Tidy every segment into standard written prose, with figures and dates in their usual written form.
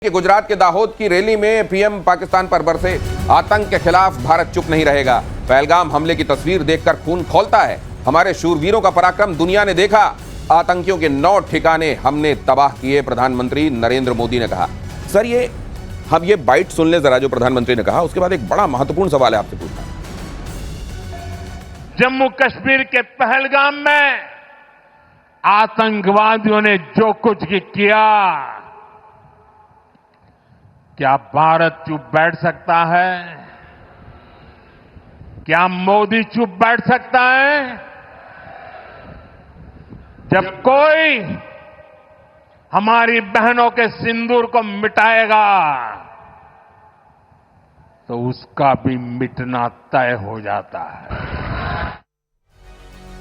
कि गुजरात के दाहोद की रैली में पीएम पाकिस्तान पर बरसे, आतंक के खिलाफ भारत चुप नहीं रहेगा। पहलगाम हमले की तस्वीर देखकर खून खौलता है। हमारे शूरवीरों का पराक्रम दुनिया ने देखा। आतंकियों के 9 ठिकाने हमने तबाह किए, प्रधानमंत्री नरेंद्र मोदी ने कहा। सर, हम ये बाइट सुन ले जरा जो प्रधानमंत्री ने कहा, उसके बाद एक बड़ा महत्वपूर्ण सवाल है आपसे पूछना। जम्मू कश्मीर के पहलगाम में आतंकवादियों ने जो कुछ किया, क्या भारत चुप बैठ सकता है? क्या मोदी चुप बैठ सकता है? जब कोई हमारी बहनों के सिंदूर को मिटाएगा तो उसका भी मिटना तय हो जाता है।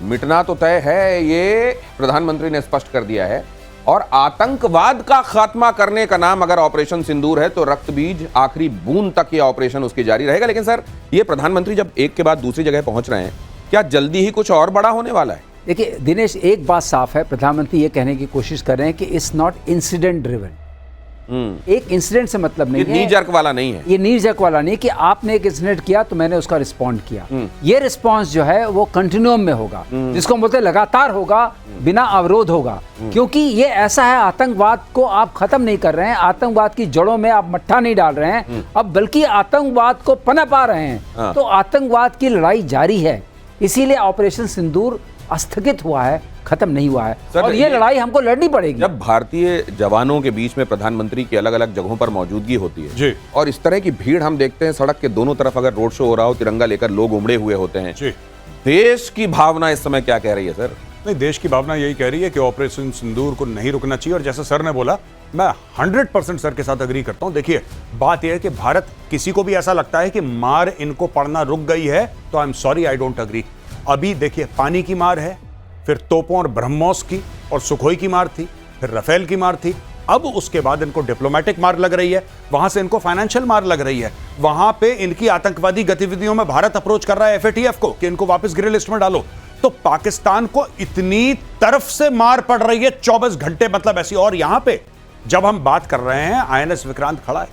मिटना तो तय है, ये प्रधानमंत्री ने स्पष्ट कर दिया है। और आतंकवाद का खात्मा करने का नाम अगर ऑपरेशन सिंदूर है तो रक्तबीज आखिरी बूंद तक ये ऑपरेशन उसकी जारी रहेगा। लेकिन सर, ये प्रधानमंत्री जब एक के बाद दूसरी जगह पहुंच रहे हैं, क्या जल्दी ही कुछ और बड़ा होने वाला है? देखिए दिनेश, एक बात साफ है, प्रधानमंत्री ये कहने की कोशिश कर रहे हैं कि इट्स नॉट इंसिडेंट ड्रिवन। एक इंसिडेंट से मतलब नहीं है, नी जर्क वाला नहीं है। ये नी जर्क वाला नहीं कि आपने एक इंसिडेंट किया तो मैंने उसका रिस्पॉन्ड किया। ये रिस्पॉन्स जो है वो कंटिन्यूम में होगा, जिसको हम बोलते हैं लगातार होगा, बिना अवरोध होगा। क्योंकि ये ऐसा है, आतंकवाद को आप खत्म नहीं कर रहे हैं, आतंकवाद की जड़ों में आप मट्ठा नहीं डाल रहे हैं, अब बल्कि आतंकवाद को पनप आ रहे हैं। तो आतंकवाद की लड़ाई जारी है, इसीलिए ऑपरेशन सिंदूर स्थगित हुआ है, खत्म नहीं हुआ है। और ये लड़ाई हमको लड़नी पड़ेगी। जब भारतीय जवानों के बीच में प्रधानमंत्री की अलग अलग जगहों पर मौजूदगी होती है जी, और इस तरह की भीड़ हम देखते हैं, सड़क के दोनों तरफ अगर रोड शो हो रहा हो, तिरंगा लेकर लोग उमड़े हुए होते हैं जी, देश की भावना इस समय क्या कह रही है सर? नहीं, देश की भावना यही कह रही है कि ऑपरेशन सिंदूर को नहीं रुकना चाहिए। और जैसे सर ने बोला, मैं 100% सर के साथ अग्री करता हूं। देखिए, बात यह है कि भारत, किसी को भी ऐसा लगता है कि मार इनको पड़ना रुक गई है, तो I am sorry, I don't agree. अभी देखिए, पानी की मार है, फिर तोपों और ब्रह्मोस की और सुखोई की मार थी, फिर राफेल की मार थी, अब उसके बाद इनको डिप्लोमेटिक मार लग रही है, वहां से इनको फाइनेंशियल मार लग रही है। वहां पे इनकी आतंकवादी गतिविधियों में भारत अप्रोच कर रहा है एफएटीएफ को कि इनको वापस ग्रे लिस्ट में डालो। तो पाकिस्तान को इतनी तरफ से मार पड़ रही है 24 घंटे, मतलब ऐसी। और यहां पे जब हम बात कर रहे हैं, आईएनएस विक्रांत खड़ा है,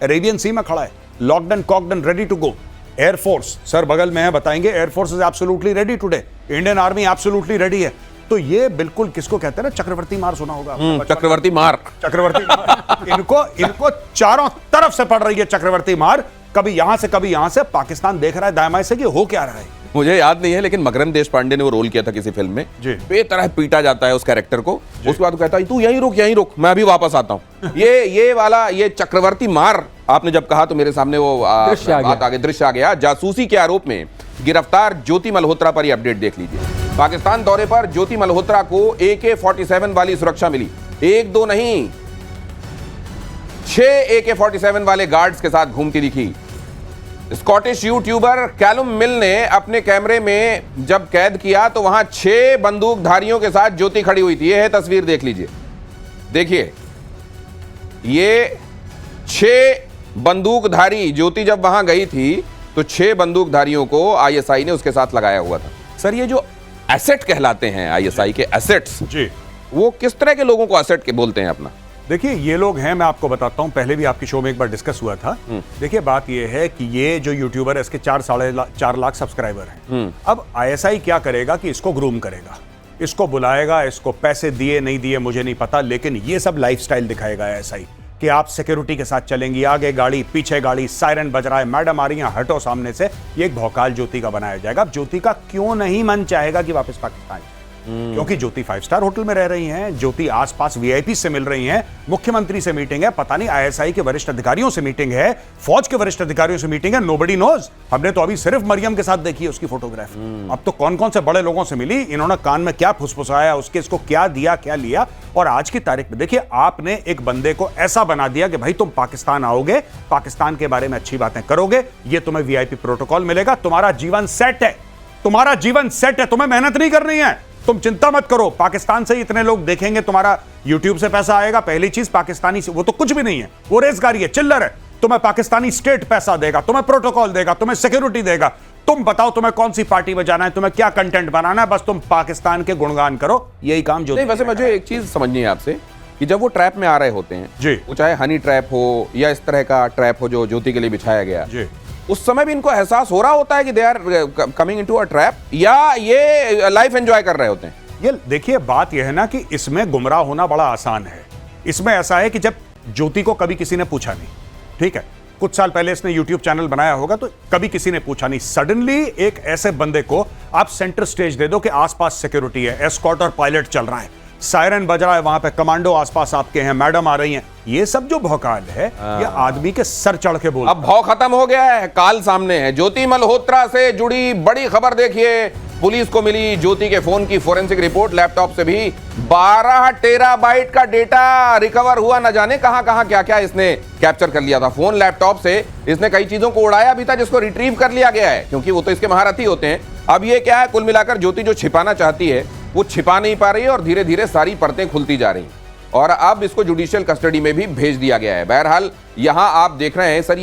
अरेबियन सी में खड़ा है, locked and cocked and ready to go. Air force sir बगल में है, बताएंगे, air force is absolutely ready today, Indian army absolutely ready है। तो ये बिल्कुल, किसको कहते हैं ना, चक्रवर्ती मार सुना होगा, चक्रवर्ती मार, चक्रवर्ती मार। इनको चारों तरफ से पड़ रही है चक्रवर्ती मार, कभी यहां से कभी यहां से। पाकिस्तान देख रहा है दाएं बाएं से कि हो क्या रहा है। मुझे याद नहीं है, लेकिन मकरंद देशपांडे ने वो रोल किया था किसी फिल्म में, बेतरह पीटा जाता है उस कैरेक्टर को, उसके बाद कहता है तू यहीं रुक, मैं अभी वापस आता हूं। ये वाला, ये चक्रवर्ती मार आपने जब कहा तो मेरे सामने वो दृश्य आ गया। जासूसी के आरोप में गिरफ्तार ज्योति मल्होत्रा पर ये अपडेट देख लीजिए। पाकिस्तान दौरे पर ज्योति मल्होत्रा को AK-47 वाली सुरक्षा मिली। 1-2 नहीं, 6 AK-47 वाले गार्ड्स के साथ घूमती दिखी। स्कॉटिश यूट्यूबर कैलुम मिल ने अपने कैमरे में जब कैद किया तो वहां 6 बंदूकधारियों के साथ ज्योति खड़ी हुई थी। यह है तस्वीर, देख लीजिए। देखिए, ये 6 बंदूकधारी, ज्योति जब वहां गई थी तो 6 बंदूकधारियों को आईएसआई ने उसके साथ लगाया हुआ था। सर, ये जो एसेट कहलाते हैं आईएसआई के एसेट्स जी, वो किस तरह के लोगों को एसेट के बोलते हैं अपना? देखिए, ये लोग हैं, मैं आपको बताता हूं, पहले भी आपकी शो में एक बार डिस्कस हुआ था। देखिए, बात ये है कि ये जो यूट्यूबर है, इसके 4 लाख सब्सक्राइबर हैं। अब आईएसआई क्या करेगा कि इसको ग्रूम करेगा, इसको बुलाएगा, इसको पैसे दिए नहीं दिए मुझे नहीं पता, लेकिन ये सब लाइफस्टाइल दिखाएगा आईएसआई कि आप सिक्योरिटी के साथ चलेंगी, आगे गाड़ी पीछे गाड़ी, सायरन बज रहा है, मैडम आ रही है, हटो सामने से। ये एक भौकाल ज्योति का बनाया जाएगा। अब ज्योति का क्यों नहीं मन चाहेगा कि वापस पाकिस्तान, क्योंकि ज्योति 5 स्टार होटल में रह रही हैं, ज्योति आसपास वीआईपी से मिल रही हैं, मुख्यमंत्री से मीटिंग है, पता नहीं आईएसआई के वरिष्ठ अधिकारियों से मीटिंग है, फौज के वरिष्ठ अधिकारियों से मीटिंग है, नोबडी नोज। हमने तो अभी सिर्फ मरियम के साथ देखी है उसकी फोटोग्राफ। अब तो कौन कौन से बड़े लोगों से मिली, इन्होंने कान में क्या फुसफुसाया, उसके इसको क्या दिया क्या लिया। और आज की तारीख में देखिए, आपने एक बंदे को ऐसा बना दिया कि भाई तुम पाकिस्तान आओगे, पाकिस्तान के बारे में अच्छी बातें करोगे, ये तुम्हें वीआईपी प्रोटोकॉल मिलेगा, तुम्हारा जीवन सेट है, तुम्हारा जीवन सेट है, तुम्हें मेहनत नहीं करनी है, तुम चिंता मत करो। पाकिस्तान से इतने लोग देखेंगे, तुम्हारा यूट्यूब से पैसा आएगा। पहली चीज, पाकिस्तानी से वो तो कुछ भी नहीं है, वो रेजगारी है, चिल्लर है। तुम्हें पाकिस्तानी स्टेट पैसा देगा, तुम्हें प्रोटोकॉल देगा, तुम्हें सिक्योरिटी देगा। तुम बताओ तुम्हें कौन सी पार्टी में जाना है, तुम्हें क्या कंटेंट बनाना है, बस तुम पाकिस्तान के गुणगान करो, यही काम जो। नहीं, वैसे मुझे एक चीज समझनी है आपसे कि जब वो ट्रैप में आ रहे होते हैं जी। वो चाहे हनी ट्रैप हो या इस तरह का ट्रैप हो जो ज्योति के लिए बिछाया गया जी। उस समय भी इनको एहसास हो रहा होता है कि they are coming into a trap, या ये लाइफ एंजॉय कर रहे होते हैं? ये देखिए, बात यह है ना कि इसमें गुमराह होना बड़ा आसान है। इसमें ऐसा है कि जब ज्योति को कभी किसी ने पूछा नहीं, ठीक है, कुछ साल पहले इसने YouTube चैनल बनाया होगा तो कभी किसी ने पूछा नहीं, सडनली एक ऐसे बंदे को आप सेंटर स्टेज दे दो कि आसपास सिक्योरिटी है, एस्कॉर्ट और पायलट चल रहा है, सायरन बज रहा है, वहां पे कमांडो आसपास आपके हैं, मैडम आ रही हैं, ये सब जो भौकाल है ये आदमी के सर चढ़ के बोल। अब भौ खत्म हो गया है, काल सामने है। ज्योति मल्होत्रा से जुड़ी बड़ी खबर देखिए, पुलिस को मिली ज्योति के फोन की फोरेंसिक रिपोर्ट, लैपटॉप से भी 12 टेराबाइट का डेटा रिकवर हुआ। न जाने कहां कहां क्या क्या इसने कैप्चर कर लिया था। फोन लैपटॉप से इसने कई चीजों को उड़ाया भी था जिसको रिट्रीव कर लिया गया है, क्योंकि वो तो इसके महारथी होते हैं। अब ये क्या है, कुल मिलाकर ज्योति जो छिपाना चाहती है वो छिपा नहीं पा रही है और धीरे धीरे सारी परतें खुलती जा रही और अब इसको जुडिशियल कस्टडी में भी भेज दिया गया है। बहरहाल यहां आप देख रहे हैं सर,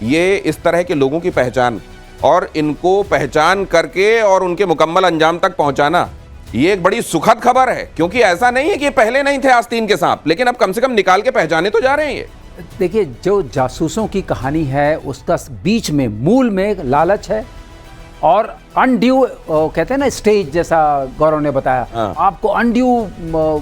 ये इस तरह के लोगों की पहचान और इनको पहचान करके और उनके मुकम्मल अंजाम तक पहुंचाना, ये एक बड़ी सुखद खबर है, क्योंकि ऐसा नहीं है कि ये पहले नहीं थे आस्तीन के सांप, लेकिन अब कम से कम निकाल के पहचाने तो जा रहे हैं। ये देखिए, जो जासूसों की कहानी है उसका बीच में मूल में लालच है और अनड्यू कहते हैं ना स्टेज, जैसा गौरव ने बताया, हाँ। आपको अनड्यू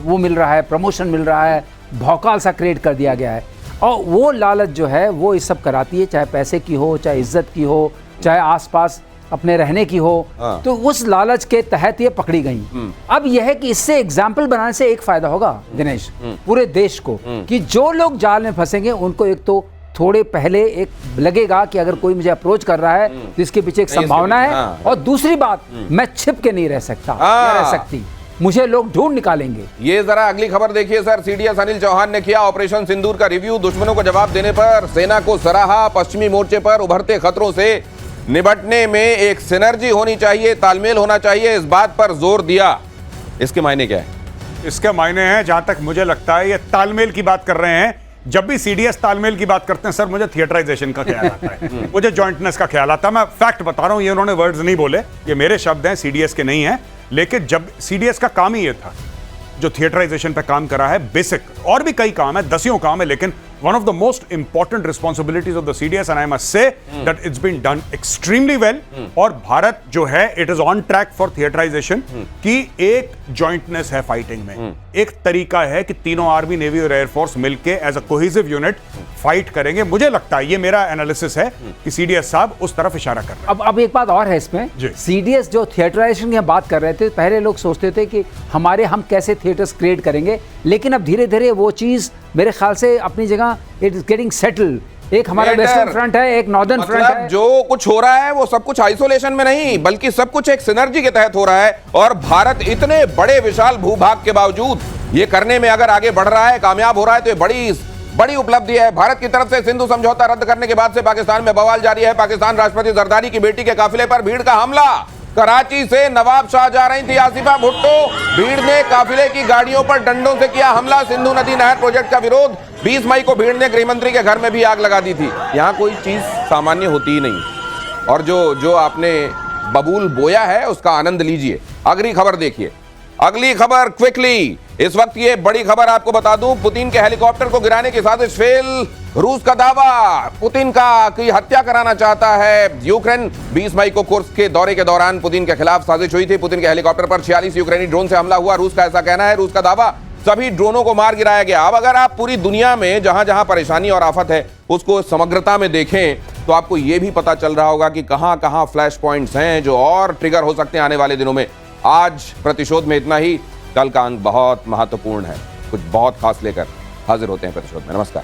वो मिल रहा है, प्रमोशन मिल रहा है, भौकाल सा क्रिएट कर दिया गया है। और वो लालच जो है वो इस सब कराती है, चाहे पैसे की हो, चाहे इज्जत की हो, चाहे आसपास अपने रहने की हो। हाँ। तो उस लालच के तहत ये पकड़ी गई। अब यह है कि इससे एग्जाम्पल बनाने से एक फायदा होगा दिनेश, पूरे देश को, कि जो लोग जाल में फंसेंगे उनको एक तो थोड़े पहले एक लगेगा कि अगर कोई मुझे अप्रोच कर रहा है तो इसके पीछे एक संभावना है। हाँ। और दूसरी बात, मैं छिप के नहीं रह सकता या रह सकती, मुझे लोग ढूंढ निकालेंगे। ये जरा अगली खबर देखिए सर। सीडीएस अनिल चौहान ने किया ऑपरेशन सिंदूर का रिव्यू, दुश्मनों को जवाब देने पर सेना को सराहा। पश्चिमी मोर्चे पर उभरते खतरों से निपटने में एक सिनर्जी होनी चाहिए, तालमेल होना चाहिए, इस बात पर जोर दिया। इसके मायने क्या है? इसके मायने हैं, जहां तक मुझे लगता है, ये तालमेल की बात कर रहे हैं। जब भी सीडीएस तालमेल की बात करते हैं सर, मुझे थिएटराइजेशन का ख्याल आता है, मुझे जॉइंटनेस का ख्याल आता है। मैं फैक्ट बता रहा हूं, ये उन्होंने वर्ड्स नहीं बोले, ये मेरे शब्द हैं, सीडीएस के नहीं हैं। लेकिन जब सीडीएस का काम ही ये था, जो थिएटराइजेशन पे काम करा है, बेसिक और भी कई काम है, दसियों काम है, लेकिन one of the most important responsibilities of the CDS, and I must say that it's been done extremely well. और भारत जो है, it is on track for theaterization, कि एक jointness है फाइटिंग में, एक तरीका है कि तीनों आर्मी, नेवी और एयरफोर्स मिलके as a cohesive unit fight करेंगे। मुझे लगता है, ये मेरा एनालिसिस है, कि सीडीएस साहब उस तरफ इशारा कर रहे हैं। अब एक बात और है इसमें, सीडीएस जो थिएटराइजेशन की बात कर रहे थे, पहले लोग सोचते थे कि हम कैसे थिएटर्स क्रिएट करेंगे, लेकिन अब धीरे धीरे वो चीज मेरे ख्याल से अपनी जगह इट इज गेटिंग सेटल्ड। एक हमारा वेस्टर्न फ्रंट है, एक नॉर्दर्न फ्रंट है। जो कुछ हो रहा है वो सब कुछ आइसोलेशन में नहीं, बल्कि सब कुछ एक सिनर्जी के तहत हो रहा है। और भारत इतने बड़े विशाल भूभाग के बावजूद ये करने में अगर आगे बढ़ रहा है, कामयाब हो रहा है, तो ये बड़ी उपलब्धि है। भारत की तरफ से सिंधु समझौता रद्द करने के बाद से पाकिस्तान में बवाल जारी है। पाकिस्तान राष्ट्रपति जरदारी की बेटी के काफिले पर भीड़ का हमला। कराची से नवाब शाह जा रही थी आसिफा भुट्टो, भीड़ ने काफिले की गाड़ियों पर डंडों से किया हमला। सिंधु नदी नहर प्रोजेक्ट का विरोध, 20 मई को भीड़ ने गृहमंत्री के घर में भी आग लगा दी थी। यहाँ कोई चीज सामान्य होती ही नहीं, और जो आपने बबूल बोया है उसका आनंद लीजिए। अगली खबर देखिए, अगली खबर क्विकली। इस वक्त ये बड़ी खबर आपको बता दूं, पुतिन के हेलीकॉप्टर को गिराने की साजिश फेल, रूस का दावा, पुतिन की हत्या कराना चाहता है यूक्रेन। 20 मई को कुर्स्क के दौरे के दौरान पुतिन के खिलाफ साजिश हुई थी। पुतिन के हेलीकॉप्टर पर 46 यूक्रेनी ड्रोन से हमला हुआ, रूस का ऐसा कहना है। रूस का दावा, सभी ड्रोनों को मार गिराया गया। अब अगर आप पूरी दुनिया में जहां जहां परेशानी और आफत है उसको समग्रता में देखें, तो आपको यह भी पता चल रहा होगा कि कहां कहां फ्लैश पॉइंट्स हैं जो और ट्रिगर हो सकते हैं आने वाले दिनों में। आज प्रतिशोध में इतना ही, कल का अंक बहुत महत्वपूर्ण है, कुछ बहुत खास लेकर हाजिर होते हैं प्रतिशोध में। नमस्कार।